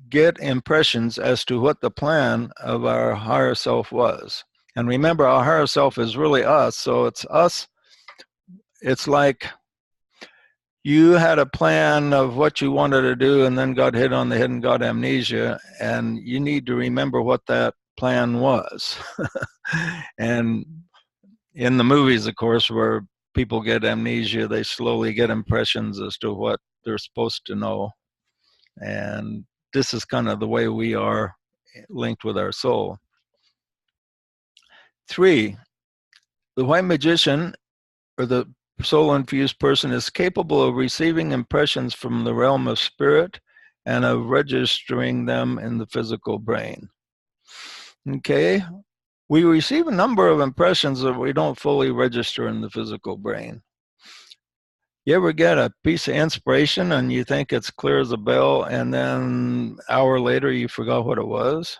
get impressions as to what the plan of our higher self was. And remember, our higher self is really us. So it's us. It's like you had a plan of what you wanted to do and then got hit on the head and got amnesia. And you need to remember what that plan was. And in the movies, of course, where people get amnesia, they slowly get impressions as to what they're supposed to know. And this is kind of the way we are linked with our soul. 3, the white magician, or the soul-infused person, is capable of receiving impressions from the realm of spirit and of registering them in the physical brain. Okay, we receive a number of impressions that we don't fully register in the physical brain. You ever get a piece of inspiration and you think it's clear as a bell, and then an hour later you forgot what it was?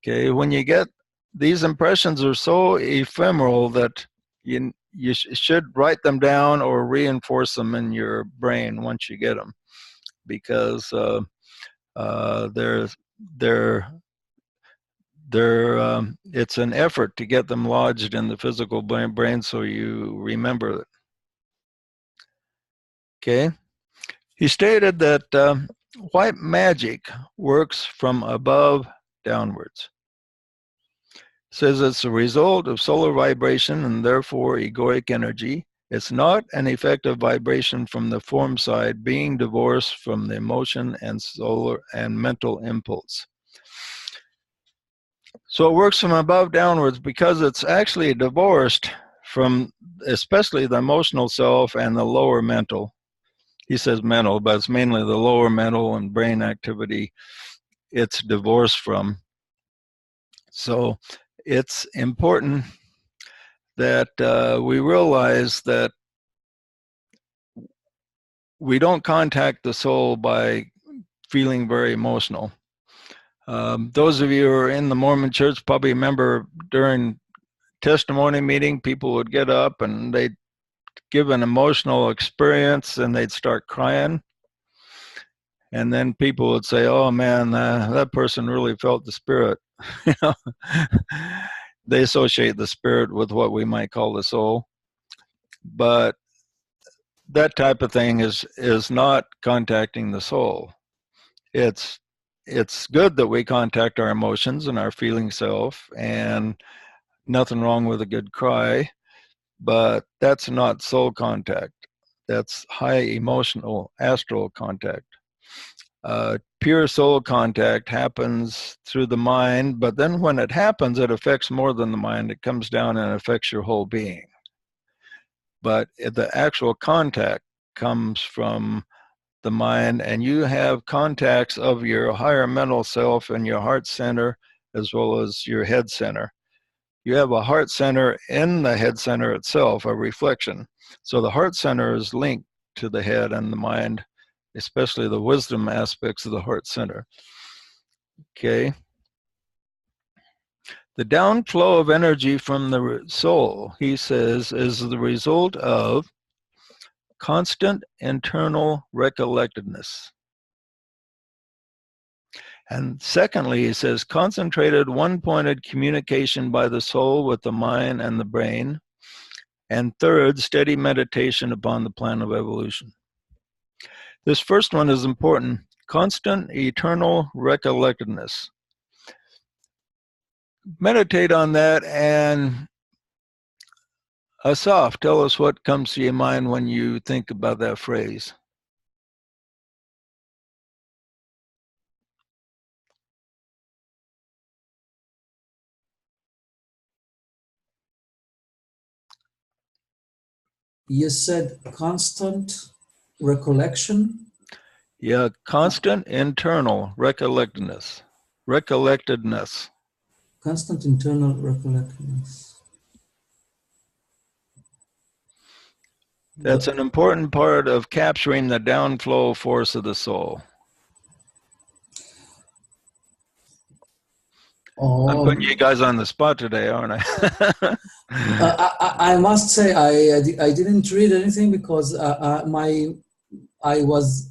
Okay, when you get these impressions are so ephemeral that you should write them down or reinforce them in your brain once you get them, because it's an effort to get them lodged in the physical brain so you remember it. Okay, he stated that white magic works from above downwards. Says it's a result of solar vibration and therefore egoic energy. It's not an effective vibration from the form side, being divorced from the emotion and solar and mental impulse. So it works from above downwards because it's actually divorced from especially the emotional self and the lower mental. He says mental, but it's mainly the lower mental and brain activity it's divorced from. So it's important that we realize that we don't contact the soul by feeling very emotional. Those of you who are in the Mormon church probably remember during testimony meeting, people would get up and they'd give an emotional experience and they'd start crying. And then people would say, oh man, that person really felt the spirit. You know, they associate the spirit with what we might call the soul. But that type of thing is not contacting the soul. It's good that we contact our emotions and our feeling self, and nothing wrong with a good cry, but that's not soul contact. That's high emotional astral contact. Pure soul contact happens through the mind, but then when it happens, it affects more than the mind. It comes down and affects your whole being. But the actual contact comes from the mind, and you have contacts of your higher mental self and your heart center as well as your head center. You have a heart center in the head center itself, a reflection. So the heart center is linked to the head and the mind, especially the wisdom aspects of the heart center. Okay. The downflow of energy from the soul, he says, is the result of constant internal recollectedness. And secondly, he says, concentrated one-pointed communication by the soul with the mind and the brain. And third, steady meditation upon the plan of evolution. This first one is important. Constant eternal recollectedness. Meditate on that, and Asaf, tell us what comes to your mind when you think about that phrase.
You said constant recollection?
Yeah, constant internal recollectedness. Recollectedness.
Constant internal recollectedness.
That's an important part of capturing the downflow force of the soul. I'm putting you guys on the spot today, aren't I?
I must say I didn't read anything because I was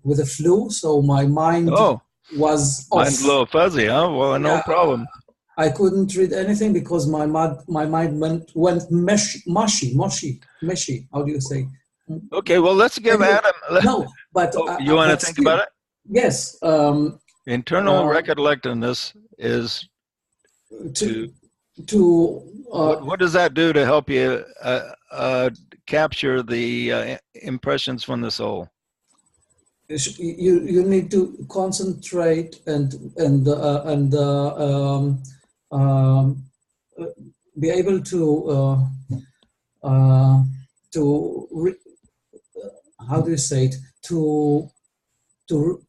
with a flu, so my mind was off.
Mine's a little fuzzy, huh? Well, no problem.
I couldn't read anything because my mind went mushy. How do you say?
Okay, well, let's give Adam.
No, but
you want to think about it?
Yes.
Internal recollectedness is what does that do to help you capture the impressions from the soul?
You need to concentrate and be able to how do you say it, to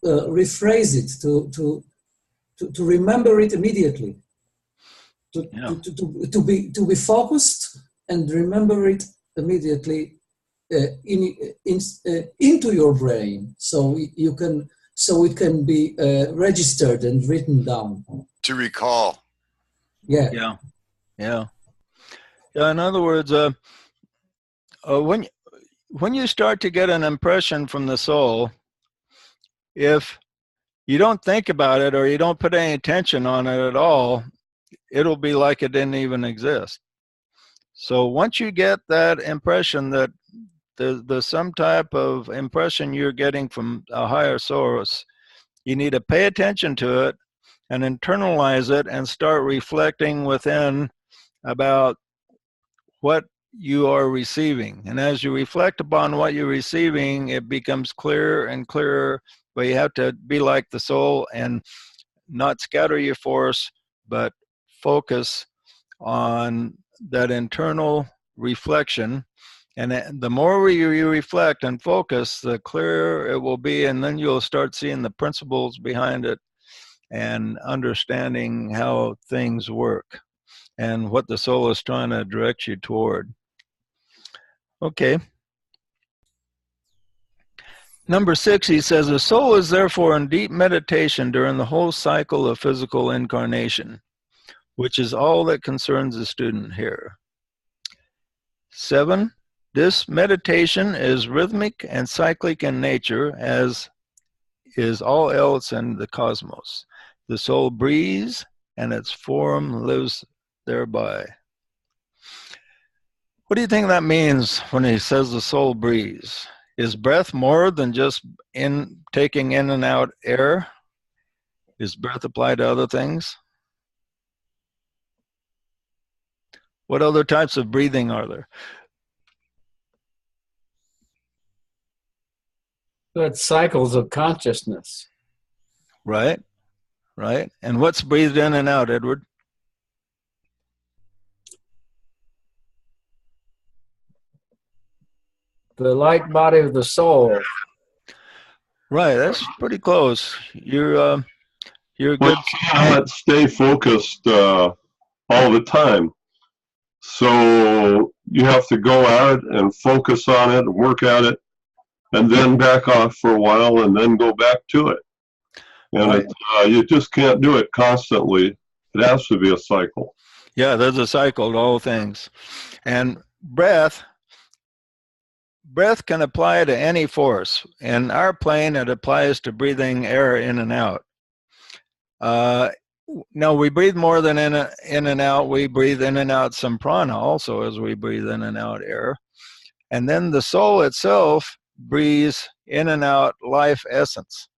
rephrase it, to remember it immediately.
Yeah.
To be focused and remember it immediately into your brain, so it can be registered and written down.
To recall.
Yeah.
Yeah. Yeah. Yeah. In other words, when you start to get an impression from the soul, if you don't think about it or you don't put any attention on it at all, it'll be like it didn't even exist. So once you get that impression that there's some type of impression you're getting from a higher source, you need to pay attention to it and internalize it and start reflecting within about what you are receiving. And as you reflect upon what you're receiving, it becomes clearer and clearer, but you have to be like the soul and not scatter your force, but focus on that internal reflection. And the more you reflect and focus, the clearer it will be, and then you'll start seeing the principles behind it and understanding how things work and what the soul is trying to direct you toward. Okay. Number 6, he says, the soul is therefore in deep meditation during the whole cycle of physical incarnation, which is all that concerns the student here. 7, this meditation is rhythmic and cyclic in nature, as is all else in the cosmos. The soul breathes, and its form lives thereby. What do you think that means when he says the soul breathes? Is breath more than just taking in and out air? Is breath applied to other things? What other types of breathing are there?
That's cycles of consciousness.
Right, right. And what's breathed in and out, Edward?
The light body of the soul.
Right, that's pretty close. You're good.
But you cannot stay focused all the time. So you have to go at it and focus on it and work at it, and then back off for a while and then go back to it. And
Right.
you just can't do it constantly. It has to be a cycle.
Yeah, there's a cycle to all things. And breath can apply to any force. In our plane, it applies to breathing air in and out. No, we breathe more than in and out. We breathe in and out some prana also as we breathe in and out air. And then the soul itself breathes in and out life essence.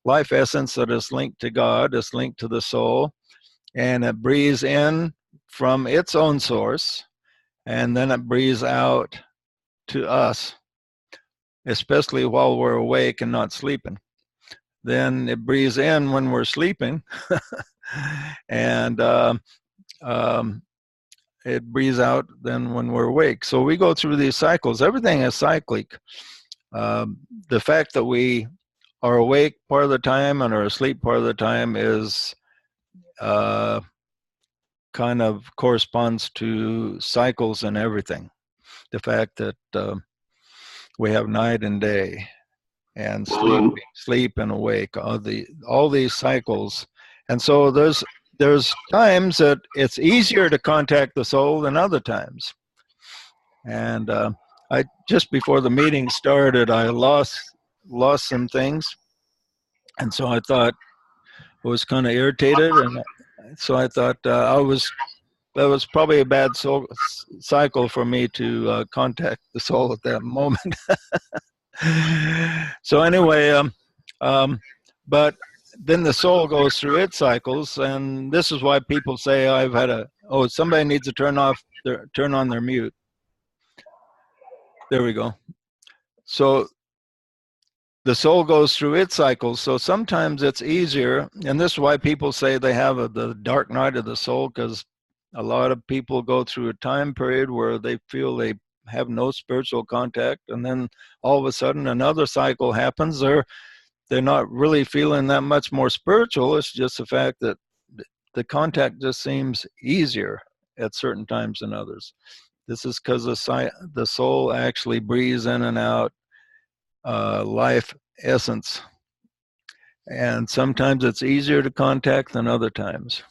Life essence that is linked to God, is linked to the soul, and it breathes in from its own source, and then it breathes out to us, especially while we're awake and not sleeping. Then it breathes in when we're sleeping, and it breathes out then when we're awake. So we go through these cycles. Everything is cyclic. The fact that we are awake part of the time and are asleep part of the time is kind of corresponds to cycles in everything. The fact that we have night and day, and sleep and awake, all these cycles. And so there's times that it's easier to contact the soul than other times. And I just before the meeting started, I lost some things, and so I thought I was kind of irritated, and so I thought that was probably a bad cycle for me to contact the soul at that moment. So anyway, but then the soul goes through its cycles, and this is why people say somebody needs to turn on their mute. There we go. So the soul goes through its cycles. So sometimes it's easier, and this is why people say they have the dark night of the soul, because a lot of people go through a time period where they feel they have no spiritual contact, and then all of a sudden another cycle happens. They're not really feeling that much more spiritual. It's just the fact that the contact just seems easier at certain times than others. This is because the soul actually breathes in and out life essence. And sometimes it's easier to contact than other times.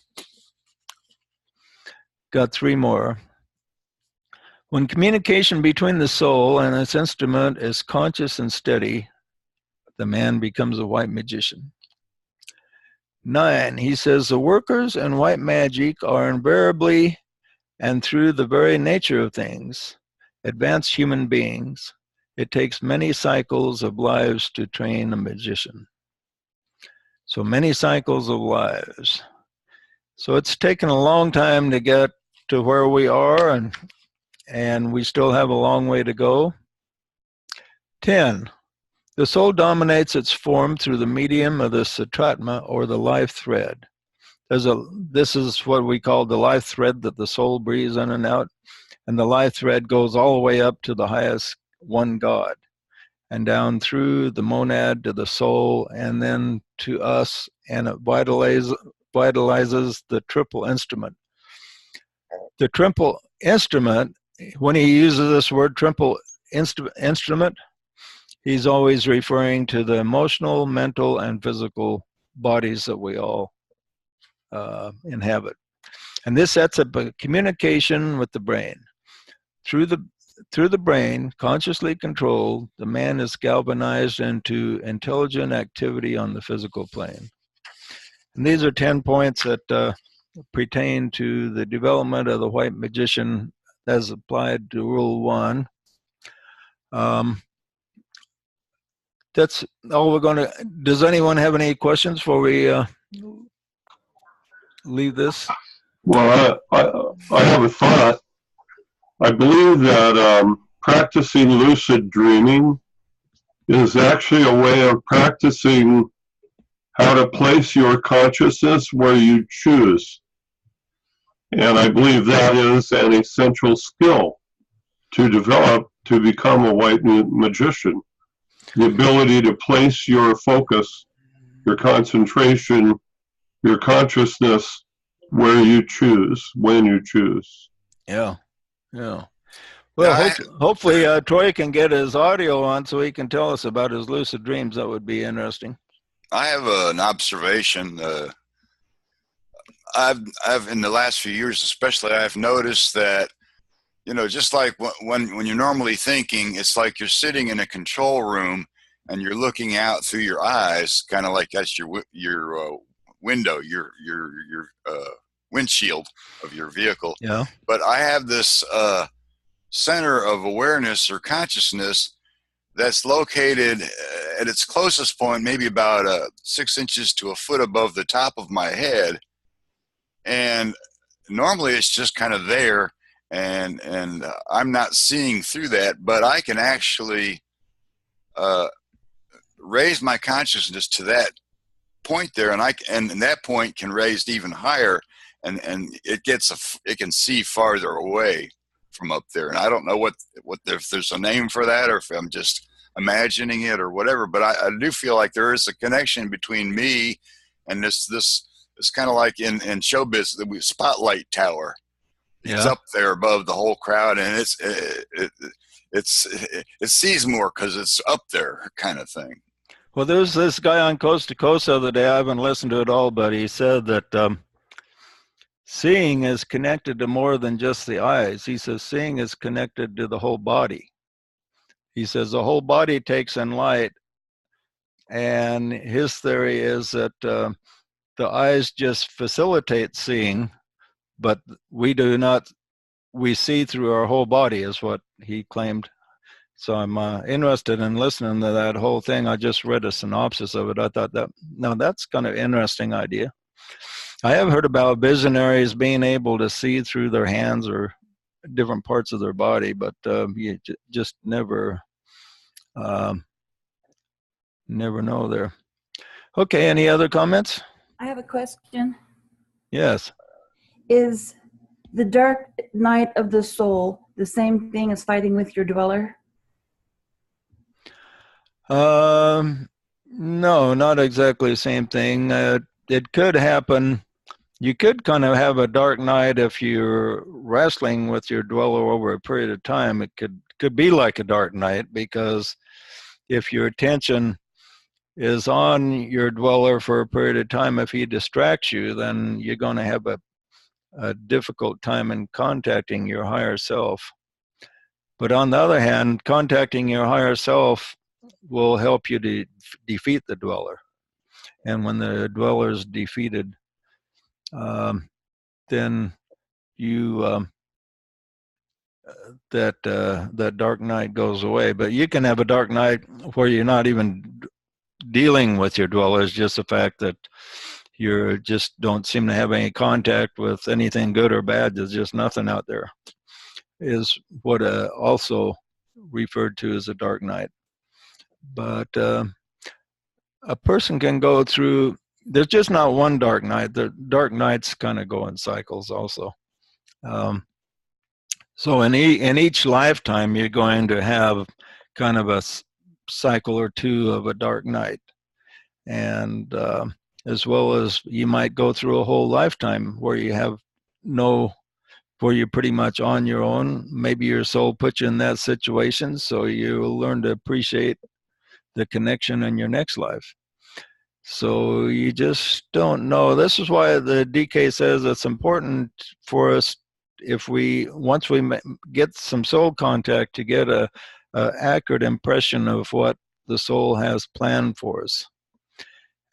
Got 3 more. When communication between the soul and its instrument is conscious and steady, the man becomes a white magician. 9, he says, the workers in white magic are invariably, and through the very nature of things, advanced human beings. It takes many cycles of lives to train a magician. So many cycles of lives. So it's taken a long time to get to where we are, and we still have a long way to go. 10, the soul dominates its form through the medium of the satratma, or the life thread. This is what we call the life thread that the soul breathes in and out, and the life thread goes all the way up to the highest one God, and down through the monad to the soul, and then to us, and it vitalizes the triple instrument. The triple instrument, when he uses this word triple instrument, he's always referring to the emotional, mental, and physical bodies that we all inhabit. And this sets up a communication with the brain. Through the brain, consciously controlled, the man is galvanized into intelligent activity on the physical plane. And these are 10 points that pertain to the development of the white magician as applied to Rule 1. That's all we're going to. Does anyone have any questions before we leave this?
Well, I have a thought. I believe that practicing lucid dreaming is actually a way of practicing how to place your consciousness where you choose. And I believe that is an essential skill to develop to become a white magician. The ability to place your focus, your concentration, your consciousness where you choose, when you choose.
Yeah. Well, hopefully Troy can get his audio on so he can tell us about his lucid dreams. That would be interesting.
I have an observation. I've in the last few years, especially, I've noticed that, just like when you're normally thinking, it's like you're sitting in a control room and you're looking out through your eyes, kind of like that's your window, your windshield of your vehicle.
Yeah.
But I have this center of awareness or consciousness that's located at its closest point, maybe about 6 inches to a foot above the top of my head. And normally it's just kind of there, and I'm not seeing through that, but I can actually raise my consciousness to that point there, and that point can raise even higher, and it can see farther away from up there. And I don't know what if there's a name for that, or if I'm just imagining it or whatever, but I do feel like there is a connection between me and this it's kind of like in showbiz, the spotlight tower. It's up there above the whole crowd, and it sees more because it's up there, kind of thing.
Well, there was this guy on Coast to Coast the other day. I haven't listened to it all, but he said that seeing is connected to more than just the eyes. He says seeing is connected to the whole body. He says the whole body takes in light, and his theory is that the eyes just facilitate seeing, but we do not. We see through our whole body, is what he claimed. So I'm interested in listening to that whole thing. I just read a synopsis of it. I thought that's kind of interesting idea. I have heard about visionaries being able to see through their hands or different parts of their body, but you just never know there. Okay, any other comments?
I have a question.
Yes.
Is the dark night of the soul the same thing as fighting with your dweller?
No, not exactly the same thing. It could happen. You could kind of have a dark night if you're wrestling with your dweller over a period of time. It could be like a dark night, because if your attention is on your dweller for a period of time, if he distracts you, then you're going to have a difficult time in contacting your higher self. But on the other hand, contacting your higher self will help you to defeat the dweller. And when the dweller is defeated, then you that dark night goes away. But you can have a dark night where you're not even dealing with your dwellers, just the fact that you just don't seem to have any contact with anything good or bad. There's just nothing out there, is what also referred to as a dark night. But a person can go through, there's just not one dark night. The dark nights kind of go in cycles also. So in each lifetime, you're going to have kind of a cycle or two of a dark night. And as well as you might go through a whole lifetime where you have where you're pretty much on your own. Maybe your soul puts you in that situation, so you will learn to appreciate the connection in your next life. So you just don't know. This is why the DK says it's important for us, once we get some soul contact, to get a accurate impression of what the soul has planned for us.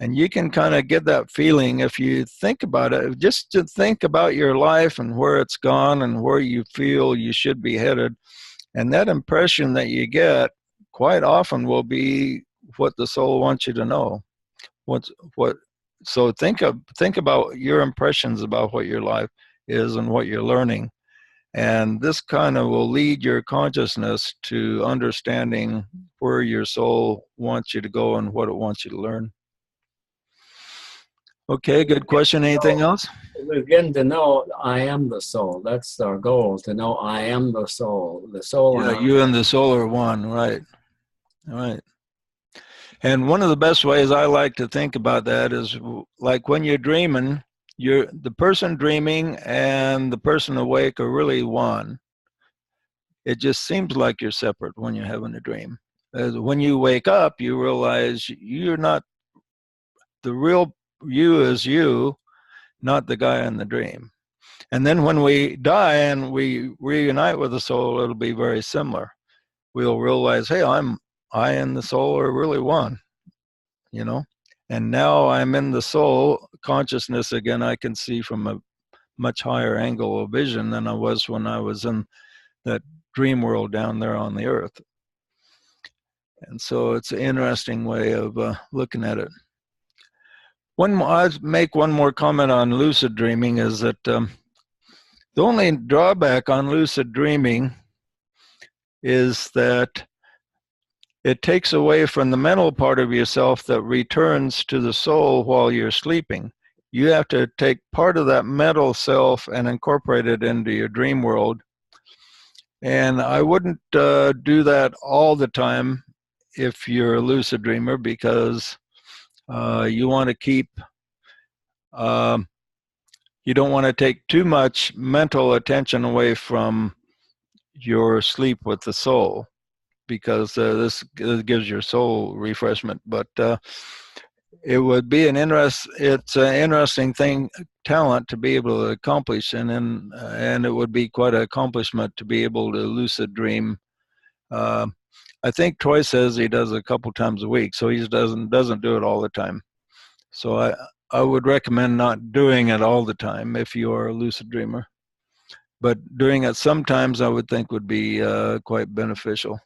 And you can kind of get that feeling if you think about it, just to think about your life and where it's gone and where you feel you should be headed. And that impression that you get quite often will be what the soul wants you to know. So think about your impressions about what your life is and what you're learning. And this kind of will lead your consciousness to understanding where your soul wants you to go and what it wants you to learn. Okay, good question. Anything else?
We're getting to know I am the soul. That's our goal, to know I am the soul. The soul.
Yeah, you and the soul are one, right? All right. And one of the best ways I like to think about that is like when you're dreaming, the person dreaming and the person awake are really one. It just seems like you're separate when you're having a dream. When you wake up, you realize you're not, the real you is you, not the guy in the dream. And then when we die and we reunite with the soul, it'll be very similar. We'll realize, hey, I and the soul are really one, you know? And now I'm in the soul consciousness again. I can see from a much higher angle of vision than I was when I was in that dream world down there on the earth. And so it's an interesting way of looking at it. I'll make one more comment on lucid dreaming, is that the only drawback on lucid dreaming is that it takes away from the mental part of yourself that returns to the soul while you're sleeping. You have to take part of that mental self and incorporate it into your dream world. And I wouldn't do that all the time if you're a lucid dreamer, because you want to keep, you don't want to take too much mental attention away from your sleep with the soul, because this gives your soul refreshment. But it would be it's an interesting talent to be able to accomplish, and it would be quite an accomplishment to be able to lucid dream. I think Troy says he does it a couple times a week, so he doesn't do it all the time. So I would recommend not doing it all the time if you are a lucid dreamer. But doing it sometimes I would think would be quite beneficial.